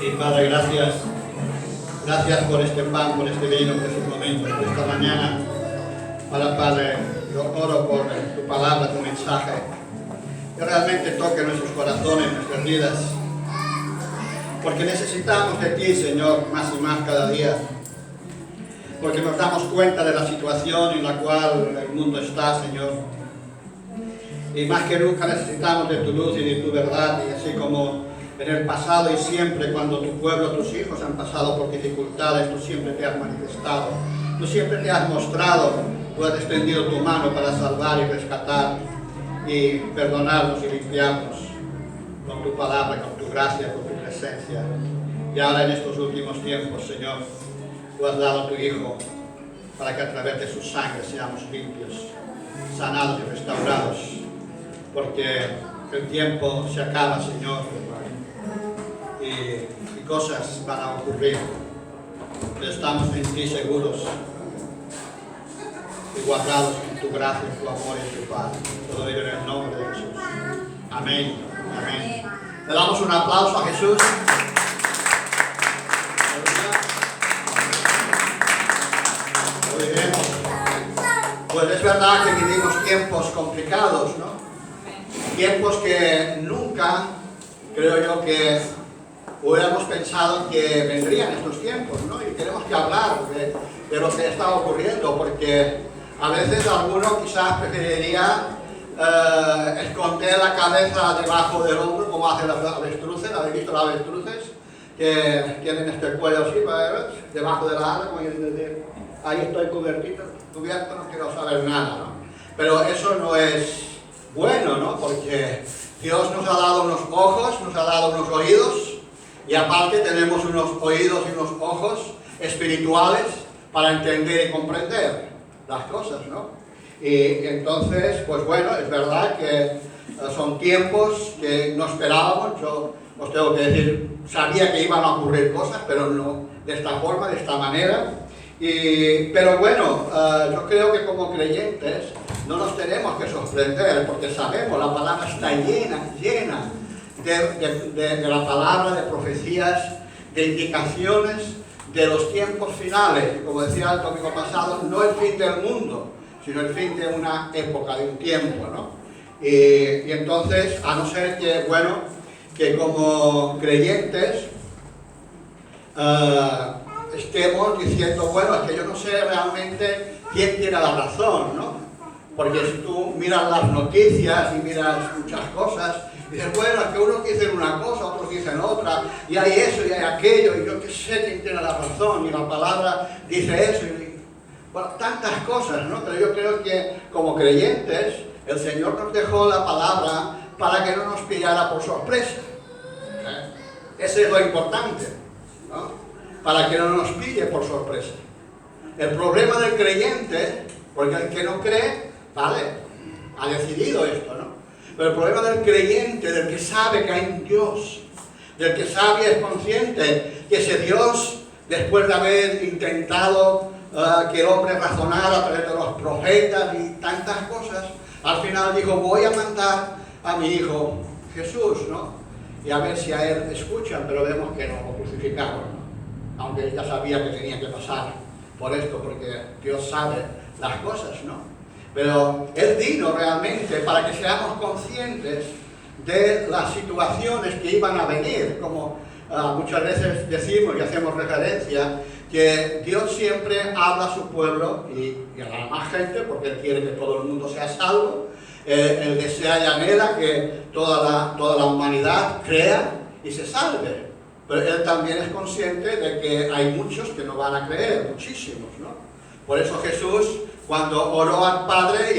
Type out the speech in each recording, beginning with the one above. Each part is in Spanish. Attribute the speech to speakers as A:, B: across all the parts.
A: Sí, Padre, gracias. Gracias por este pan, por este vino, por este momento, por esta mañana. Ahora, Padre, yo oro por tu palabra, tu mensaje, que realmente toque nuestros corazones, nuestras vidas. Porque necesitamos de ti, Señor, más y más cada día. Porque nos damos cuenta de la situación en la cual el mundo está, Señor. Y más que nunca necesitamos de tu luz y de tu verdad, y así como en el pasado y siempre, cuando tu pueblo, tus hijos han pasado por dificultades, tú siempre te has manifestado, tú siempre te has mostrado, tú has extendido tu mano para salvar y rescatar y perdonarnos y limpiarnos con tu palabra, con tu gracia, con tu presencia. Y ahora en estos últimos tiempos, Señor, tú has dado a tu Hijo para que a través de su sangre seamos limpios, sanados y restaurados, porque el tiempo se acaba, Señor, y cosas van a ocurrir. Pero estamos en ti seguros y guardados en tu gracia, en tu amor y en tu paz. Todo ello en el nombre de Jesús. Amén. Amén. Le damos un aplauso a Jesús. Muy bien. Pues es verdad que vivimos tiempos complicados, ¿no? Tiempos que nunca, creo yo, que hubiéramos pensado que vendrían estos tiempos, ¿no? Y tenemos que hablar de lo que está ocurriendo, porque a veces alguno quizás preferiría esconder la cabeza debajo del hombro, como hacen las avestruces. ¿Habéis visto las avestruces? Que tienen este cuello así, debajo de la ala, como decir, ahí estoy cubierto, no quiero saber nada, ¿no? Pero eso no es bueno, ¿no? Porque Dios nos ha dado unos ojos, nos ha dado unos oídos, y aparte tenemos unos oídos y unos ojos espirituales para entender y comprender las cosas, ¿no? Y entonces, pues bueno, es verdad que son tiempos que no esperábamos. Yo os tengo que decir, sabía que iban a ocurrir cosas, pero no de esta forma, de esta manera. Pero bueno, yo creo que como creyentes no nos tenemos que sorprender, porque sabemos, la palabra está llena de la palabra, de profecías, de indicaciones de los tiempos finales. Como decía el domingo pasado, no el fin del mundo, sino el fin de una época, de un tiempo, ¿no? Y entonces, a no ser que, bueno, que como creyentes estemos diciendo, bueno, es que yo no sé realmente quién tiene la razón, ¿no? Porque si tú miras las noticias y miras muchas cosas, dices, bueno, es que unos dicen una cosa, otros dicen otra, y hay eso y hay aquello, y yo qué sé quién tiene la razón, y la palabra dice eso, y bueno, tantas cosas, ¿no? Pero yo creo que como creyentes, el Señor nos dejó la palabra para que no nos pillara por sorpresa. Ese es lo importante, ¿no? Para que no nos pille por sorpresa. El problema del creyente, porque el que no cree, vale, ha decidido esto, ¿no? Pero el problema del creyente, del que sabe que hay un Dios, del que sabe y es consciente que ese Dios, después de haber intentado que el hombre razonara a través de los profetas y tantas cosas, al final dijo, voy a mandar a mi hijo Jesús, ¿no? Y a ver si a él escuchan, pero vemos que no lo crucificaron, ¿no? Aunque él ya sabía que tenía que pasar por esto, porque Dios sabe las cosas, ¿no? Pero Él vino realmente para que seamos conscientes de las situaciones que iban a venir, como muchas veces decimos y hacemos referencia, que Dios siempre habla a su pueblo y a la más gente, porque Él quiere que todo el mundo sea salvo. Él desea y anhela que toda la humanidad crea y se salve. Pero Él también es consciente de que hay muchos que no van a creer, muchísimos, ¿no? Por eso Jesús, cuando oró al Padre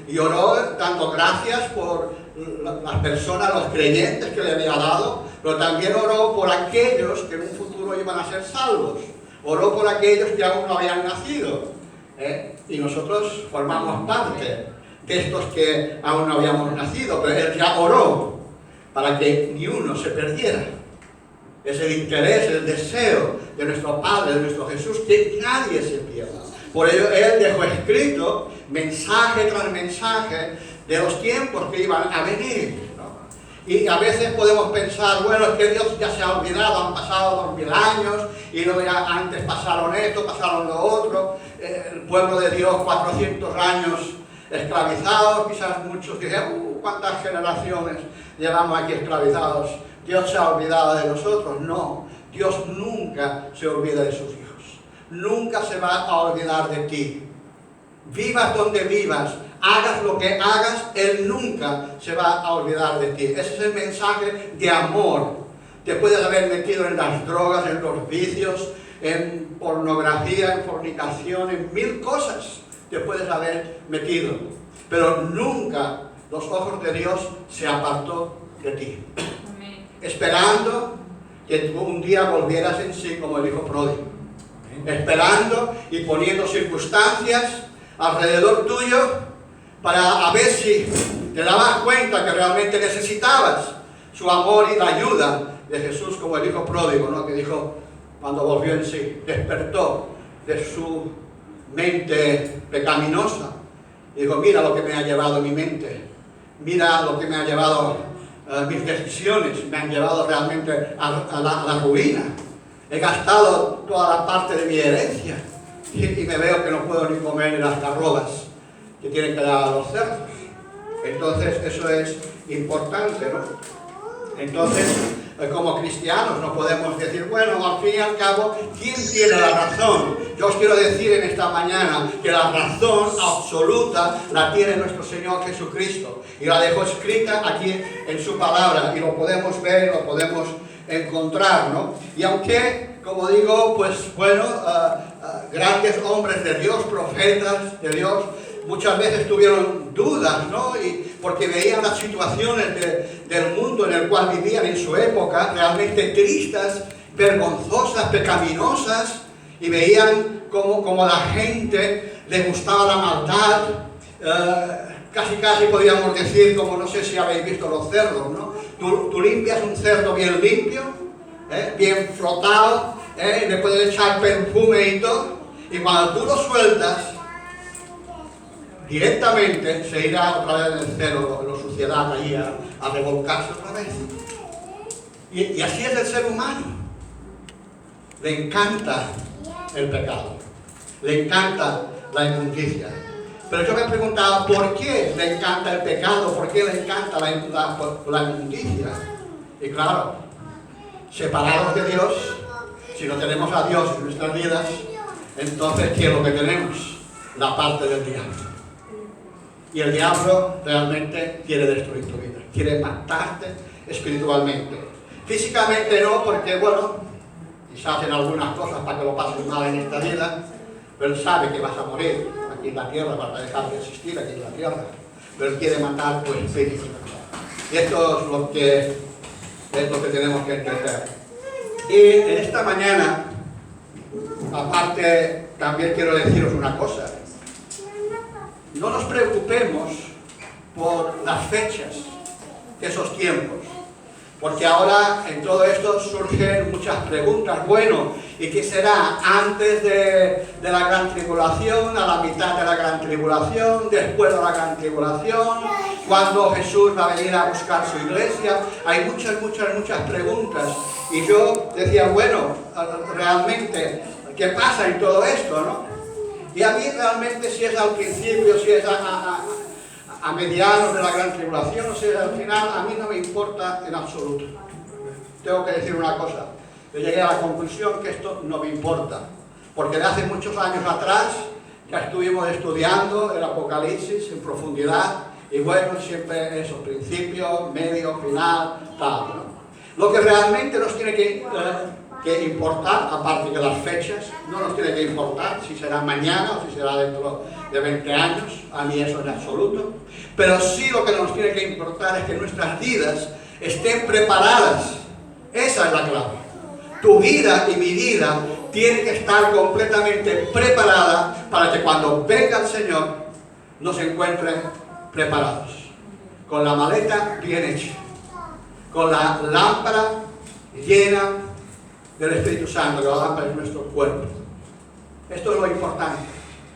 A: y oró dando gracias por las personas, los creyentes que le había dado, pero también oró por aquellos que en un futuro iban a ser salvos. Oró por aquellos que aún no habían nacido. Y nosotros formamos parte de estos que aún no habíamos nacido, pero Él ya oró para que ni uno se perdiera. Es el interés, el deseo de nuestro Padre, de nuestro Jesús, que nadie se pierda. Por ello Él dejó escrito mensaje tras mensaje de los tiempos que iban a venir, ¿no? Y a veces podemos pensar, bueno, es que Dios ya se ha olvidado, han pasado 2000 años, y luego ya antes pasaron esto, pasaron lo otro, el pueblo de Dios 400 años esclavizados, quizás muchos dicen, ¿cuántas generaciones llevamos aquí esclavizados? Dios se ha olvidado de nosotros. No, Dios nunca se olvida de sus hijos, nunca se va a olvidar de ti. Vivas donde vivas, hagas lo que hagas, Él nunca se va a olvidar de ti. Ese es el mensaje de amor. Te puedes haber metido en las drogas, en los vicios, en pornografía, en fornicación, en 1000 cosas te puedes haber metido, pero nunca los ojos de Dios se apartó de ti. Amén. Esperando que tú un día volvieras en sí como el hijo pródigo. Amén. Esperando y poniendo circunstancias alrededor tuyo para a ver si te dabas cuenta que realmente necesitabas su amor y la ayuda de Jesús como el hijo pródigo, ¿no? Que dijo cuando volvió en sí, despertó de su mente pecaminosa y dijo, mira lo que me ha llevado mi mente, mira lo que me ha llevado mis decisiones, me han llevado realmente a la ruina. He gastado toda la parte de mi herencia y me veo que no puedo ni comer ni las garrobas que tienen que dar a los cerdos. Entonces eso es importante, ¿no? Entonces, como cristianos no podemos decir, bueno, al fin y al cabo, ¿quién tiene la razón? Yo os quiero decir en esta mañana que la razón absoluta la tiene nuestro Señor Jesucristo. Y la dejó escrita aquí en su palabra y lo podemos ver, lo podemos encontrar, ¿no? Y aunque, como digo, pues bueno, grandes hombres de Dios, profetas de Dios, muchas veces tuvieron dudas, ¿no? Y porque veían las situaciones del mundo en el cual vivían en su época, realmente tristes, vergonzosas, pecaminosas, y veían como a la gente le gustaba la maldad, casi podríamos decir, como no sé si habéis visto los cerdos, ¿no? Tú limpias un cerdo bien limpio, bien frotado, y le puedes echar perfume y todo, y cuando tú lo sueltas, directamente se irá otra vez en el celo, la suciedad ahí a revolcarse otra vez. Y así es el ser humano. Le encanta el pecado, le encanta la inmundicia. Pero yo me he preguntado, ¿por qué le encanta el pecado? ¿Por qué le encanta la inmundicia? Y claro, separados de Dios, si no tenemos a Dios en nuestras vidas, entonces ¿qué es lo que tenemos? La parte del diablo. Y el diablo realmente quiere destruir tu vida, quiere matarte espiritualmente. Físicamente no, porque bueno, quizás hacen algunas cosas para que lo pases mal en esta vida, pero él sabe que vas a morir aquí en la tierra, para dejar de existir aquí en la tierra. Pero él quiere matar tu espíritu. Y esto es lo que tenemos que entender. Y en esta mañana, aparte, también quiero deciros una cosa. No nos preocupemos por las fechas de esos tiempos, porque ahora en todo esto surgen muchas preguntas. Bueno, ¿y qué será antes de la gran tribulación, a la mitad de la gran tribulación, después de la gran tribulación, cuándo Jesús va a venir a buscar su iglesia? Hay muchas preguntas. Y yo decía, bueno, realmente, ¿qué pasa en todo esto, no? Y a mí realmente, si es al principio, si es a medianos de la gran tribulación, o si es al final, a mí no me importa en absoluto. Tengo que decir una cosa, yo llegué a la conclusión que esto no me importa, porque de hace muchos años atrás ya estuvimos estudiando el Apocalipsis en profundidad, y bueno, siempre eso, principio, medio, final, tal, ¿no? Lo que realmente nos tiene que importar, aparte de las fechas, no nos tiene que importar si será mañana o si será dentro de 20 años, a mí eso en absoluto, pero sí lo que nos tiene que importar es que nuestras vidas estén preparadas. Esa es la clave. Tu vida y mi vida tiene que estar completamente preparada para que cuando venga el Señor nos encuentre preparados, con la maleta bien hecha, con la lámpara llena del Espíritu Santo, que la lámpara es nuestro cuerpo. Esto es lo importante.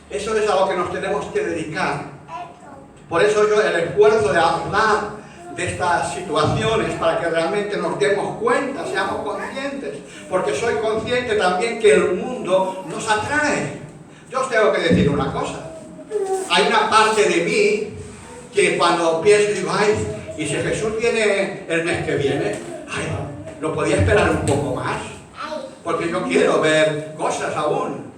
A: Eso es a lo que nos tenemos que dedicar. Por eso el esfuerzo de hablar de estas situaciones para que realmente nos demos cuenta, seamos conscientes, porque soy consciente también que el mundo nos atrae. Yo os tengo que decir una cosa, hay una parte de mí que cuando pienso digo, ay, y si Jesús viene el mes que viene, ay, ¿no podía esperar un poco más? Porque yo quiero ver cosas aún.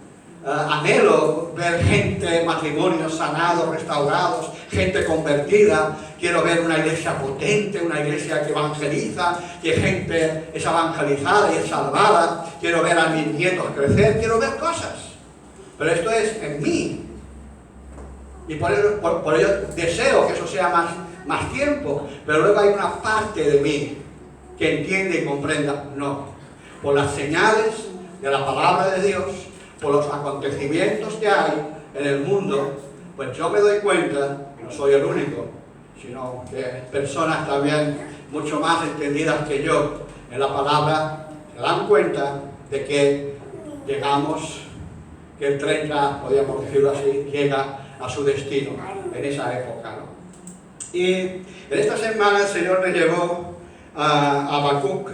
A: Anhelo ver gente, matrimonios sanados, restaurados, gente convertida. Quiero ver una iglesia potente, una iglesia que evangeliza, que gente es evangelizada y es salvada. Quiero ver a mis nietos crecer, quiero ver cosas. Pero esto es en mí. Y por ello deseo que eso sea más tiempo. Pero luego hay una parte de mí que entiende y comprenda, no. Por las señales de la palabra de Dios, por los acontecimientos que hay en el mundo, pues yo me doy cuenta, no soy el único, sino que personas también mucho más entendidas que yo en la palabra se dan cuenta de que llegamos, que el 30, podríamos decirlo así, llega a su destino en esa época, ¿no? Y en esta semana el Señor me llevó a Habacuc,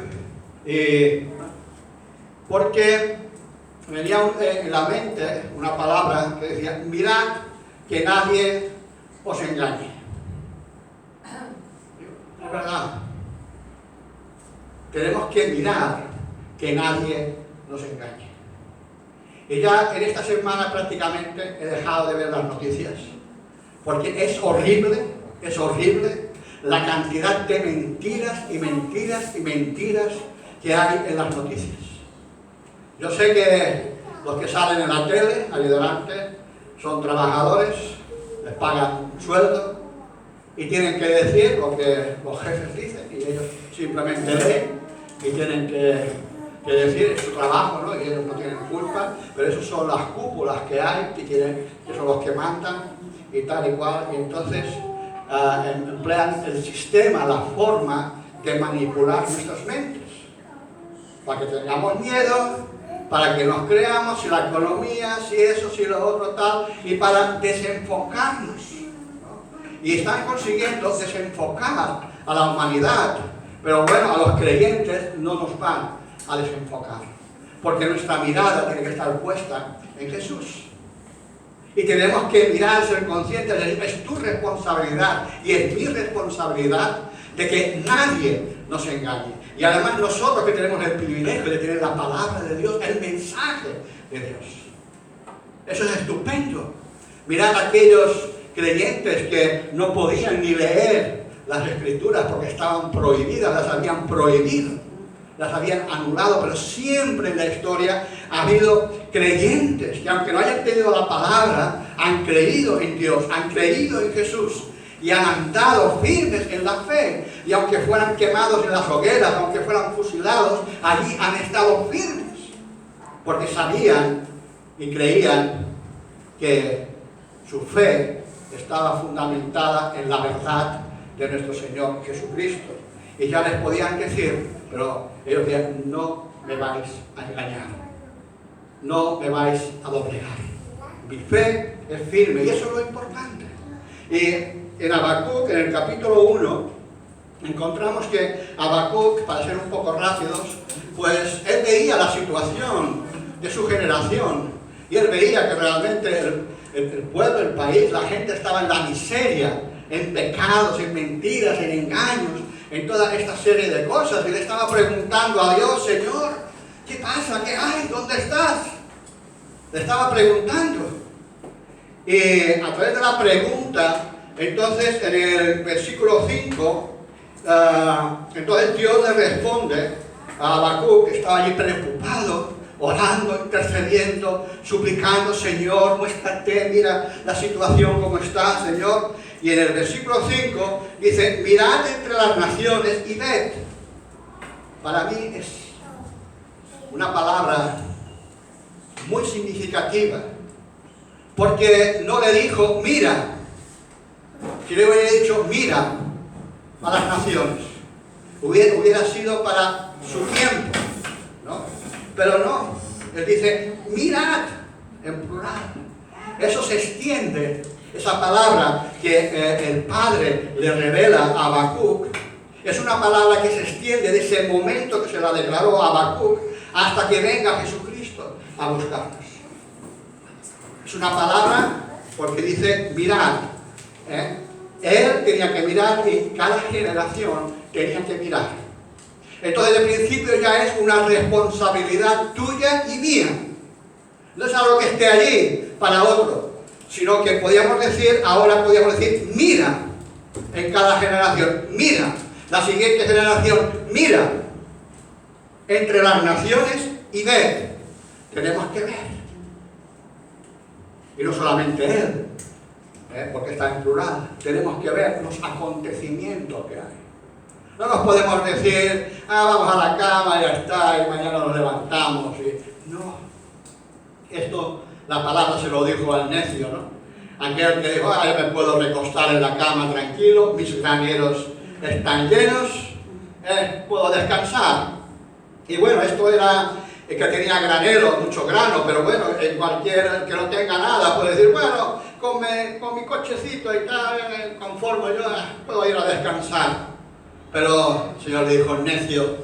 A: porque venía en la mente una palabra que decía, mirad que nadie os engañe. Es verdad. Tenemos que mirar que nadie nos engañe. Y ya en esta semana prácticamente he dejado de ver las noticias, porque es horrible la cantidad de mentiras y mentiras y mentiras que hay en las noticias. Yo sé que los que salen en la tele, ahí delante, son trabajadores, les pagan un sueldo y tienen que decir lo que los jefes dicen y ellos simplemente leen y tienen que decir, es su trabajo, ¿no? Y ellos no tienen culpa, pero esos son las cúpulas que hay, que son los que mandan y tal y cual, y entonces emplean el sistema, la forma de manipular nuestras mentes, para que tengamos miedo, para que nos creamos, si la economía, si eso, si lo otro, tal, y para desenfocarnos, ¿no? Y están consiguiendo desenfocar a la humanidad, pero bueno, a los creyentes no nos van a desenfocar, porque nuestra mirada tiene que estar puesta en Jesús. Y tenemos que mirar, ser conscientes de que es tu responsabilidad y es mi responsabilidad de que nadie nos engañe. Y además nosotros que tenemos el privilegio de tener la palabra de Dios, el mensaje de Dios. Eso es estupendo. Mirad a aquellos creyentes que no podían ni leer las Escrituras porque estaban prohibidas, las habían prohibido, las habían anulado, pero siempre en la historia ha habido creyentes que aunque no hayan tenido la palabra, han creído en Dios, han creído en Jesús y han andado firmes en la fe, y aunque fueran quemados en las hogueras, aunque fueran fusilados, allí han estado firmes, porque sabían y creían que su fe estaba fundamentada en la verdad de nuestro Señor Jesucristo. Y ya les podían decir, pero ellos decían, no me vais a engañar, no me vais a doblegar, mi fe es firme, y eso es lo importante. Y en Habacuc, en el capítulo 1, encontramos que Habacuc, para ser un poco rápidos, pues él veía la situación de su generación, y él veía que realmente el pueblo, el país, la gente estaba en la miseria, en pecados, en mentiras, en engaños, en toda esta serie de cosas, y le estaba preguntando a Dios, Señor, ¿qué pasa? ¿Qué hay? ¿Dónde estás? Le estaba preguntando. Y a través de la pregunta, entonces en el versículo 5, entonces Dios le responde a Habacuc, que estaba allí preocupado, orando, intercediendo, suplicando, Señor, muéstrate, mira la situación como está, Señor. Y en el versículo 5 dice, mirad entre las naciones y ved. Para mí es una palabra muy significativa, porque no le dijo, mira, si le hubiera dicho, mira a las naciones, hubiera sido para su tiempo, ¿no? Pero no, él dice, mirad, en plural. Eso se extiende, esa palabra que el Padre le revela a Habacuc, Es una palabra que se extiende de ese momento que se la declaró a Habacuc hasta que venga Jesucristo a buscarnos. Es una palabra porque dice mirad. Él tenía que mirar y cada generación tenía que mirar. Entonces, de principio ya es una responsabilidad tuya y mía. No es algo que esté allí para otro, sino que ahora podríamos decir, mira en cada generación, mira, la siguiente generación, mira entre las naciones y ve. Tenemos que ver. Y no solamente él, porque está en plural, tenemos que ver los acontecimientos que hay. No nos podemos decir, vamos a la cama, ya está, y mañana nos levantamos. No. Esto, la palabra se lo dijo al necio, ¿no? Aquel que dijo, yo me puedo recostar en la cama tranquilo, mis graneros están llenos, puedo descansar. Y bueno, esto era que tenía granero, mucho grano, pero bueno, cualquier que no tenga nada puede decir, bueno, con mi cochecito y tal, conforme yo puedo ir a descansar. Pero el Señor le dijo, necio,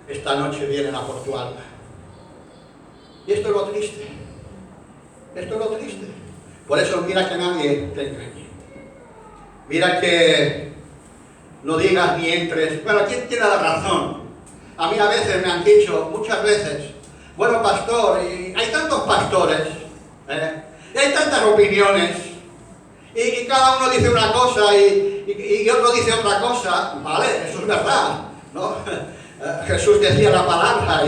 A: esta noche vienen a por tu alma. Y esto es lo triste. Esto es lo triste. Por eso mira que nadie te engañe. Mira que no digas ni entres. Bueno, ¿quién tiene la razón? A mí a veces me han dicho, muchas veces, bueno, pastor, y hay tantos pastores, y hay tantas opiniones, y cada uno dice una cosa y otro dice otra cosa. Vale, eso es verdad, ¿no? Jesús decía la palabra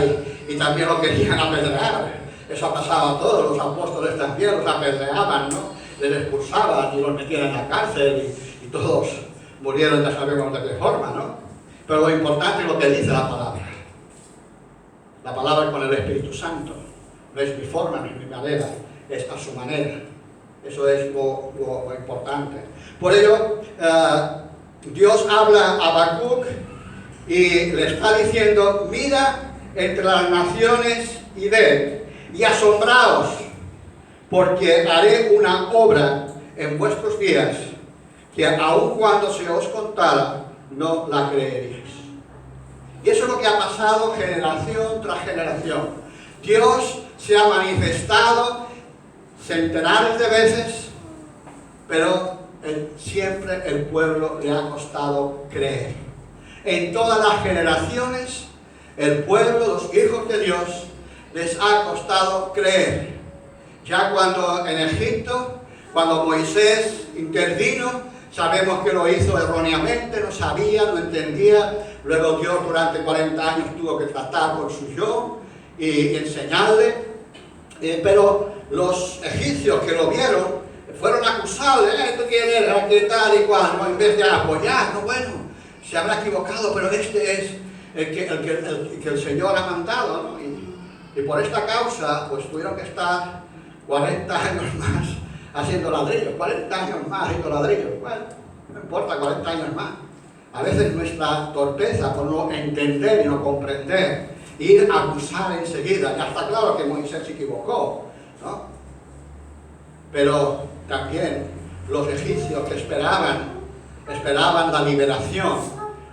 A: y también lo querían apedrear. Eso ha pasado a todos, los apóstoles también los apedreaban, ¿no? Les expulsaban y los metían en la cárcel y todos murieron, ya sabemos de qué forma, ¿no? Pero lo importante es lo que dice la palabra. La palabra con el Espíritu Santo. No es mi forma ni mi manera, es a su manera. Eso es lo importante. Por ello, Dios habla a Habacuc y le está diciendo, mira entre las naciones y ve, y asombraos, porque haré una obra en vuestros días, que aun cuando se os contara, no la creeríais. Y eso es lo que ha pasado generación tras generación. Dios se ha manifestado centenares de veces, pero siempre el pueblo le ha costado creer. En todas las generaciones, el pueblo, los hijos de Dios, les ha costado creer. Ya cuando en Egipto, cuando Moisés intervino, sabemos que lo hizo erróneamente, no sabía, no entendía. Luego Dios durante 40 años tuvo que tratar con su yo y enseñarle. Pero los egipcios que lo vieron fueron a acusarle, ¿tú quién eres? ¿Qué tal y cual? ¿No? En vez de apoyar, no, bueno, se habrá equivocado, pero este es el que el Señor ha mandado, ¿no? Y por esta causa, pues tuvieron que estar 40 años más haciendo ladrillos, 40 años más haciendo ladrillos. Bueno, no importa, 40 años más. A veces nuestra torpeza por no entender y no comprender, ir a acusar enseguida. Ya está claro que Moisés se equivocó, ¿no? Pero también los egipcios que esperaban la liberación,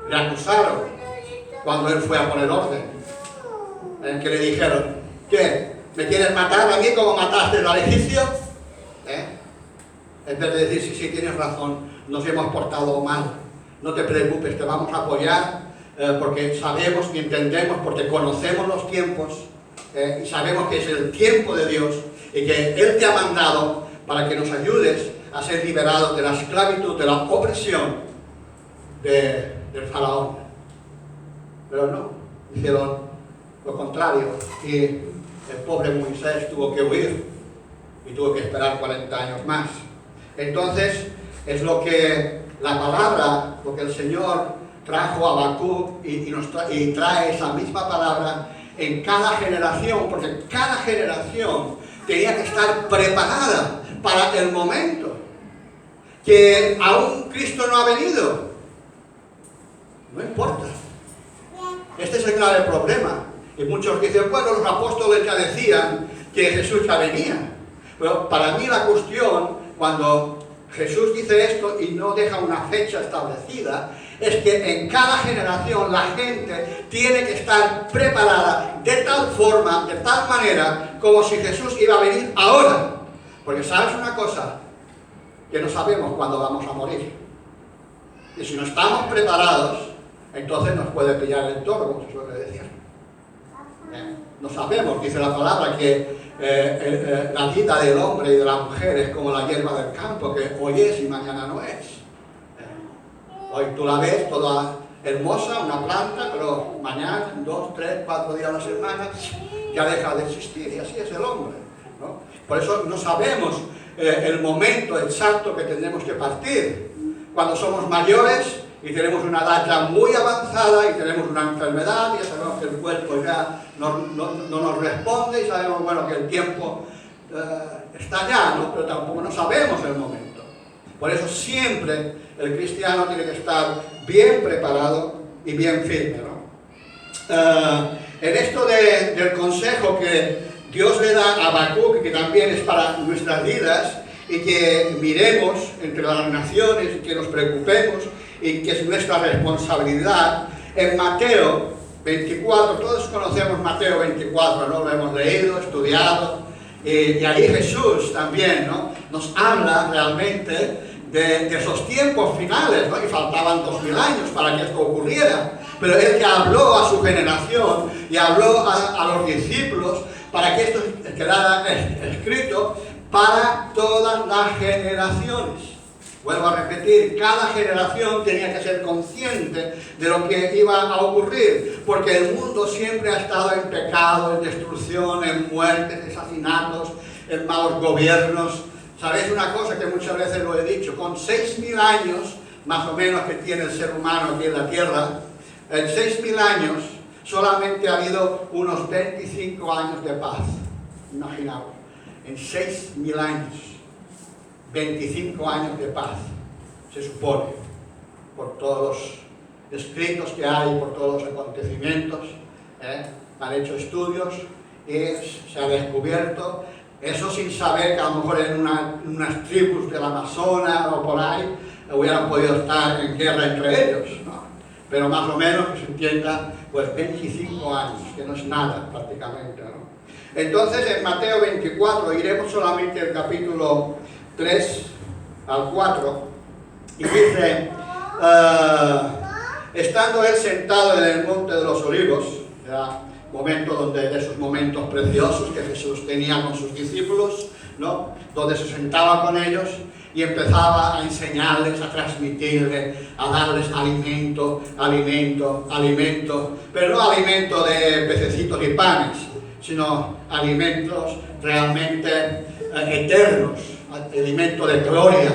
A: le acusaron cuando él fue a poner orden. Que le dijeron, ¿qué? ¿Me quieres matar a mí como mataste al egipcio? En vez de decir, sí, tienes razón, nos hemos portado mal, no te preocupes, te vamos a apoyar, porque sabemos y entendemos, porque conocemos los tiempos, y sabemos que es el tiempo de Dios, y que Él te ha mandado para que nos ayudes a ser liberados de la esclavitud, de la opresión del faraón. Pero no, hicieron lo contrario, y el pobre Moisés tuvo que huir y tuvo que esperar 40 años más. Entonces es lo que la palabra, lo que el Señor trajo a Habacuc y trae esa misma palabra en cada generación, porque cada generación tenía que estar preparada para el momento que aún Cristo no ha venido. No importa. Este es el grave problema. Y muchos dicen, bueno, los apóstoles ya decían que Jesús ya venía. Pero para mí la cuestión, cuando Jesús dice esto y no deja una fecha establecida, es que en cada generación la gente tiene que estar preparada de tal forma, de tal manera, como si Jesús iba a venir ahora. Porque sabes una cosa, que no sabemos cuándo vamos a morir. Y si no estamos preparados, entonces nos puede pillar el toro, como se suele decir. No sabemos, dice la palabra, que la vida del hombre y de la mujer es como la hierba del campo, que hoy es y mañana no es. Hoy tú la ves toda hermosa, una planta, pero mañana, 2, 3, 4 días a la semana, ya deja de existir, y así es el hombre, ¿no? Por eso no sabemos el momento exacto que tendremos que partir. Cuando somos mayores y tenemos una edad ya muy avanzada y tenemos una enfermedad, ya sabemos que el cuerpo ya no nos responde y sabemos, bueno, que el tiempo está ya, ¿no? Pero tampoco no sabemos el momento. Por eso siempre el cristiano tiene que estar bien preparado y bien firme, ¿no? En esto del consejo que Dios le da a Habacuc, que también es para nuestras vidas, y que miremos entre las naciones, y que nos preocupemos, y que es nuestra responsabilidad, en Mateo 24, todos conocemos Mateo 24, ¿no? Lo hemos leído, estudiado, y ahí Jesús también, ¿no? Nos habla realmente de esos tiempos finales, ¿no? Y faltaban 2000 años para que esto ocurriera, pero Él que habló a su generación y habló a los discípulos para que esto quedara escrito para todas las generaciones. Vuelvo a repetir, cada generación tenía que ser consciente de lo que iba a ocurrir, porque el mundo siempre ha estado en pecado, en destrucción, en muertes, asesinatos, en malos gobiernos. ¿Sabéis una cosa que muchas veces lo he dicho? Con 6000 años, más o menos, que tiene el ser humano aquí en la Tierra, en 6000 años solamente ha habido unos 25 años de paz. Imaginaos, en 6000 años, 25 años de paz, se supone, por todos los escritos que hay, por todos los acontecimientos, han hecho estudios y se ha descubierto, eso sin saber que a lo mejor en unas tribus del Amazonas o por ahí hubieran podido estar en guerra entre ellos, ¿no? Pero más o menos que se entienda, pues 25 años, que no es nada prácticamente, ¿no? Entonces en Mateo 24, iremos solamente el capítulo 3 al 4, y dice, estando él sentado en el monte de los olivos, era momento de esos momentos preciosos que Jesús tenía con sus discípulos, ¿no? Donde se sentaba con ellos y empezaba a enseñarles, a transmitirles, a darles alimento, pero no alimento de pececitos y panes, sino alimentos realmente eternos, alimento de gloria,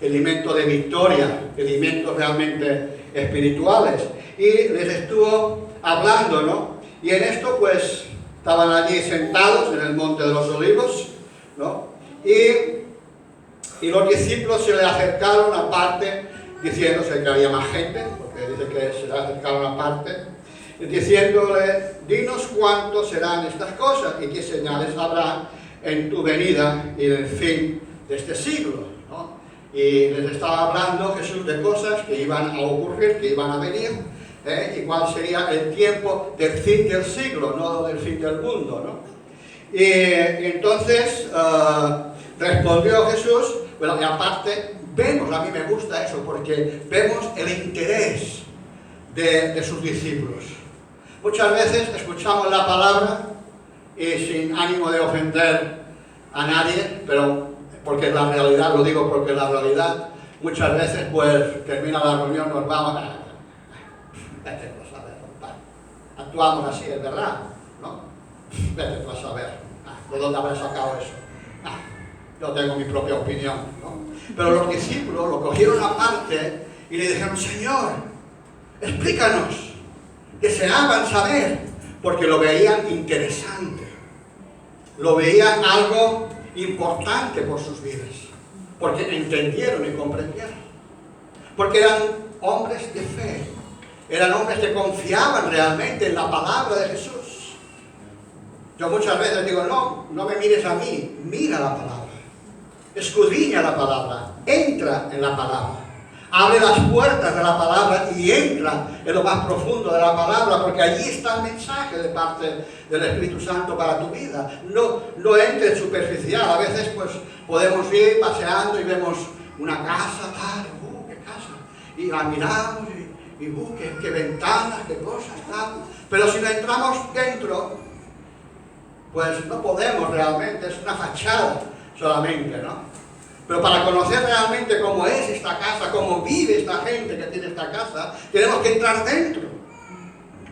A: alimento de victoria, alimentos realmente espirituales. Y les estuvo hablando, ¿no? Y en esto pues estaban allí sentados en el monte de los olivos, ¿no? Y los discípulos se le acercaron aparte, diciéndose que había más gente, porque dice que se le acercaron aparte, diciéndole, dinos cuánto serán estas cosas y qué señales habrá en tu venida y en el fin de este siglo, ¿no? Y les estaba hablando Jesús de cosas que iban a ocurrir, que iban a venir, y cuál sería el tiempo del fin del siglo, no del fin del mundo, ¿no? Y entonces respondió Jesús, bueno, y aparte vemos, a mí me gusta eso, porque vemos el interés de sus discípulos. Muchas veces escuchamos la palabra y sin ánimo de ofender a nadie, pero porque es la realidad, lo digo porque es la realidad, muchas veces pues termina la reunión, nos vamos a... Vete tú a saber, compadre. Actuamos así, es verdad, ¿no? Vete tú a saber. ¿De dónde habrás sacado eso? Yo tengo mi propia opinión, ¿no? Pero los discípulos lo cogieron aparte y le dijeron, Señor, explícanos. Deseaban saber, porque lo veían interesante. Lo veían algo importante por sus vidas. Porque entendieron y comprendieron. Porque eran hombres de fe. Eran hombres que confiaban realmente en la palabra de Jesús. Yo muchas veces digo, no me mires a mí, mira la palabra. Escudriña la palabra, entra en la palabra. abre las puertas de la palabra y entra en lo más profundo de la palabra, porque allí está el mensaje de parte del Espíritu Santo para tu vida. No entre superficial. A veces pues podemos ir paseando y vemos una casa, tal, qué casa, y la miramos y qué ventanas, qué cosas, tal. Pero si no entramos dentro, pues no podemos realmente, es una fachada solamente, ¿no? Pero para conocer realmente cómo es esta casa, cómo vive esta gente que tiene esta casa, tenemos que entrar dentro.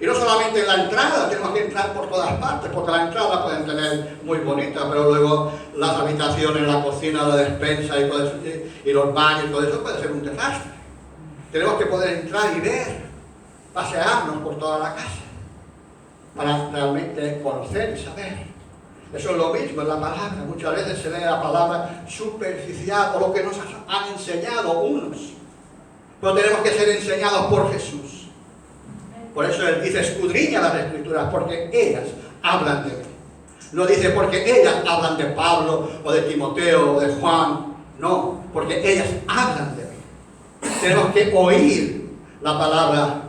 A: Y no solamente en la entrada, tenemos que entrar por todas partes, porque la entrada pueden tener muy bonita, pero luego las habitaciones, la cocina, la despensa y todo eso, y los baños y todo eso puede ser un desastre. Tenemos que poder entrar y ver, pasearnos por toda la casa, para realmente conocer y saber. Eso es lo mismo en la palabra. Muchas veces se lee la palabra superficial o lo que nos han enseñado unos. Pero tenemos que ser enseñados por Jesús. Por eso Él dice, escudriña las Escrituras, porque ellas hablan de mí. No dice porque ellas hablan de Pablo o de Timoteo o de Juan. No, porque ellas hablan de mí. Tenemos que oír la palabra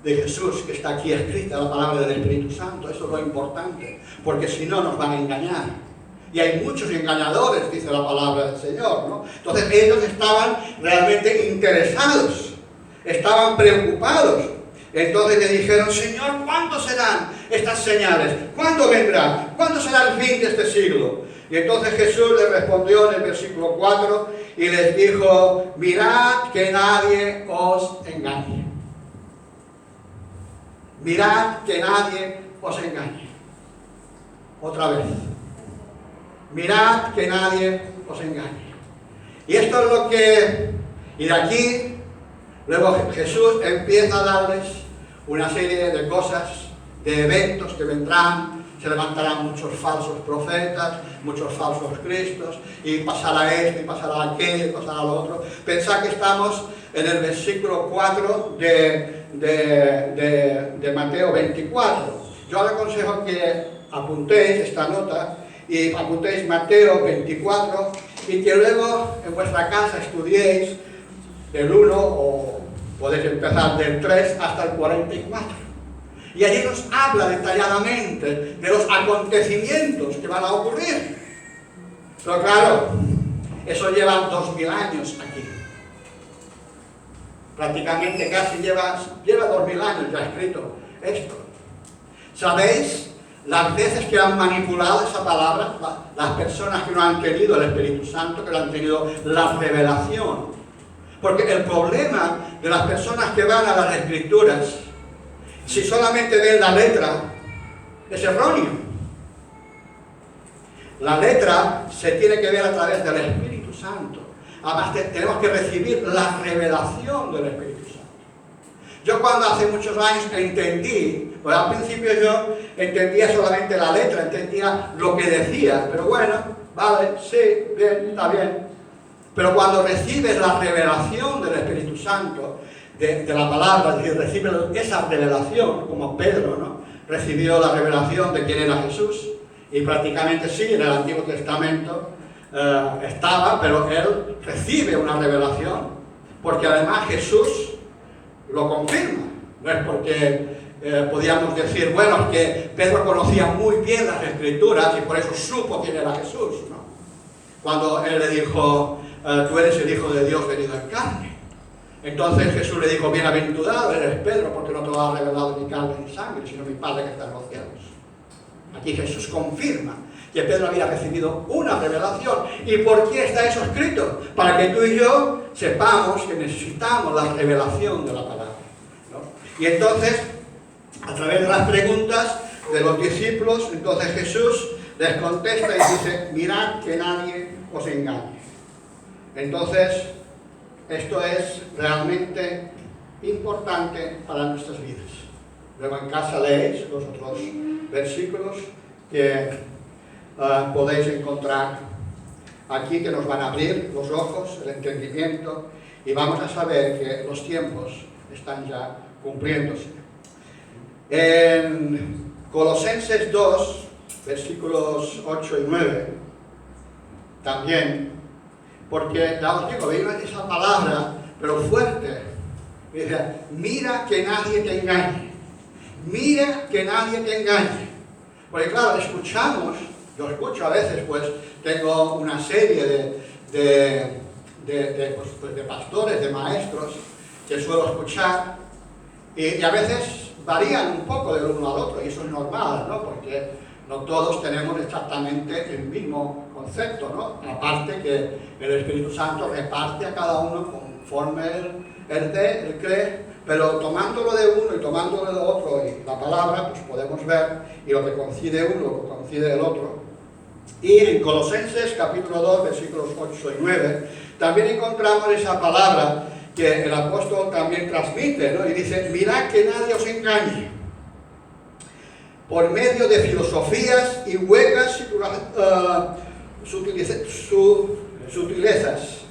A: de Jesús que está aquí escrita, la palabra del Espíritu Santo. Eso es lo importante, porque si no nos van a engañar. Y hay muchos engañadores, dice la palabra del Señor, ¿no? Entonces ellos estaban realmente interesados, estaban preocupados. Entonces le dijeron, Señor, ¿cuándo serán estas señales? ¿Cuándo vendrán? ¿Cuándo será el fin de este siglo? Y entonces Jesús les respondió en el versículo 4 y les dijo, mirad que nadie os engañe. Mirad que nadie os engañe. Otra vez. Mirad que nadie os engañe. Y esto es lo que... Y de aquí, luego Jesús empieza a darles una serie de cosas, de eventos que vendrán. Se levantarán muchos falsos profetas, muchos falsos cristos, y pasará esto, y pasará aquello, y pasará lo otro. Pensad que estamos en el versículo 4 de Mateo 24. Yo le aconsejo que apuntéis esta nota y apuntéis Mateo 24 y que luego en vuestra casa estudiéis del 1 o podéis empezar del 3 hasta el 44. Y allí nos habla detalladamente de los acontecimientos que van a ocurrir. Pero claro, eso lleva 2000 años aquí. Prácticamente casi lleva 2000 años ya escrito esto. ¿Sabéis las veces que han manipulado esa palabra? Las personas que no han tenido el Espíritu Santo, que no han tenido la revelación. Porque el problema de las personas que van a las Escrituras, si solamente ven la letra, es erróneo. La letra se tiene que ver a través del Espíritu Santo. Además tenemos que recibir la revelación del Espíritu Santo. Yo cuando hace muchos años entendí, pues al principio yo entendía solamente la letra, entendía lo que decía, pero bueno, vale, sí, bien, está bien. Pero cuando recibes la revelación del Espíritu Santo, de la palabra, es decir, recibes esa revelación, como Pedro, ¿no? Recibió la revelación de quién era Jesús, y prácticamente sí, en el Antiguo Testamento estaba, pero él recibe una revelación, porque además Jesús lo confirma. No es porque podíamos decir, bueno, es que Pedro conocía muy bien las Escrituras y por eso supo quién era Jesús, ¿no? Cuando él le dijo, tú eres el Hijo de Dios venido en carne. Entonces Jesús le dijo, bienaventurado eres Pedro, porque no te lo ha revelado ni carne ni sangre, sino mi Padre que está en los cielos. Aquí Jesús confirma que Pedro había recibido una revelación. ¿Y por qué está eso escrito? Para que tú y yo sepamos que necesitamos la revelación de la palabra, ¿no? Y entonces, a través de las preguntas de los discípulos, entonces Jesús les contesta y dice, mirad que nadie os engañe. Entonces, esto es realmente importante para nuestras vidas. Luego en casa leéis los otros versículos que podéis encontrar aquí, que nos van a abrir los ojos, el entendimiento, y vamos a saber que los tiempos están ya cumpliéndose. En Colosenses 2, versículos 8 y 9, también, porque ya os digo, esa palabra pero fuerte. Dice, mira que nadie te engañe. Mira que nadie te engañe. Porque claro, yo escucho a veces, pues tengo una serie de pastores, de maestros, que suelo escuchar, y a veces varían un poco del uno al otro, y eso es normal, ¿no? Porque no todos tenemos exactamente el mismo concepto, ¿no? Aparte que el Espíritu Santo reparte a cada uno conforme él cree, pero tomándolo de uno y tomándolo de otro, y la palabra, pues podemos ver, y lo que coincide uno, lo que coincide el otro. Y en Colosenses capítulo 2, versículos 8 y 9, también encontramos esa palabra que el apóstol también transmite, ¿no? Y dice, mirad que nadie os engañe por medio de filosofías y huecas sutilezas,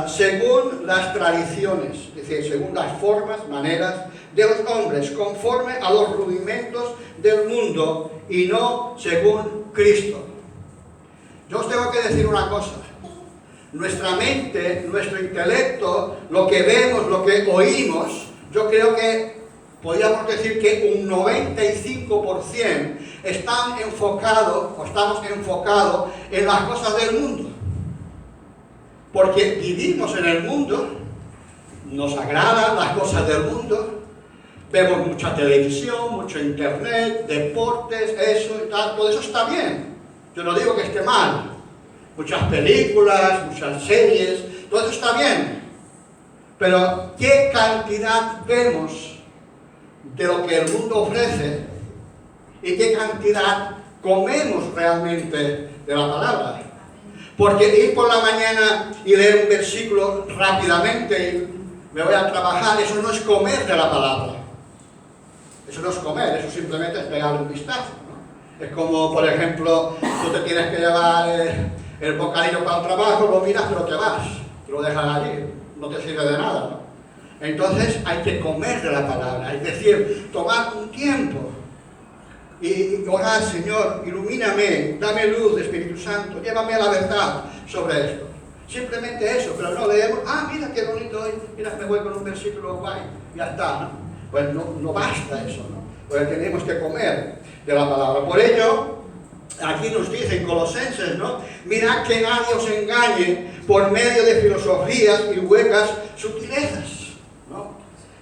A: según las tradiciones, es decir, según las formas, maneras de los hombres, conforme a los rudimentos del mundo y no según Cristo. Yo os tengo que decir una cosa. Nuestra mente, nuestro intelecto, lo que vemos, lo que oímos, yo creo que podríamos decir que un 95% estamos enfocados en las cosas del mundo. Porque vivimos en el mundo, nos agradan las cosas del mundo, vemos mucha televisión, mucho internet, deportes, eso y tal, todo eso está bien. Yo no digo que esté mal. Muchas películas, muchas series, todo eso está bien. Pero ¿qué cantidad vemos de lo que el mundo ofrece y qué cantidad comemos realmente de la palabra? Porque ir por la mañana y leer un versículo rápidamente y me voy a trabajar, eso no es comer de la palabra. Eso no es comer, eso simplemente es pegarle un vistazo, ¿no? Es como, por ejemplo, tú te tienes que llevar el bocadillo para el trabajo, lo miras pero te vas, te lo dejas allí, no te sirve de nada, ¿no? Entonces hay que comer de la palabra, es decir, tomar un tiempo y orar, Señor, ilumíname, dame luz, Espíritu Santo, llévame a la verdad sobre esto. Simplemente eso, pero no leemos, mira qué bonito hoy, mira, me voy con un versículo guay, ya está, ¿no? Pues no basta eso, ¿no? Pues tenemos que comer de la palabra. Por ello, aquí nos dice en Colosenses, ¿no? Mirad que nadie os engañe por medio de filosofías y huecas sutilezas, ¿no?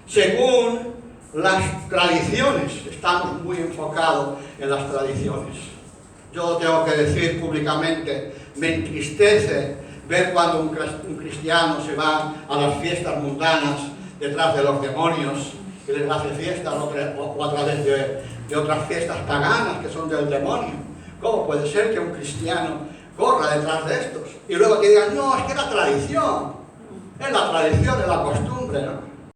A: Según las tradiciones, estamos muy enfocados en las tradiciones. Yo tengo que decir públicamente, me entristece ver cuando un cristiano se va a las fiestas mundanas detrás de los demonios y les hace fiestas o a través de otras fiestas paganas que son del demonio. ¿Cómo puede ser que un cristiano corra detrás de estos? Y luego que digan, no, es que es la tradición, es la costumbre, ¿no?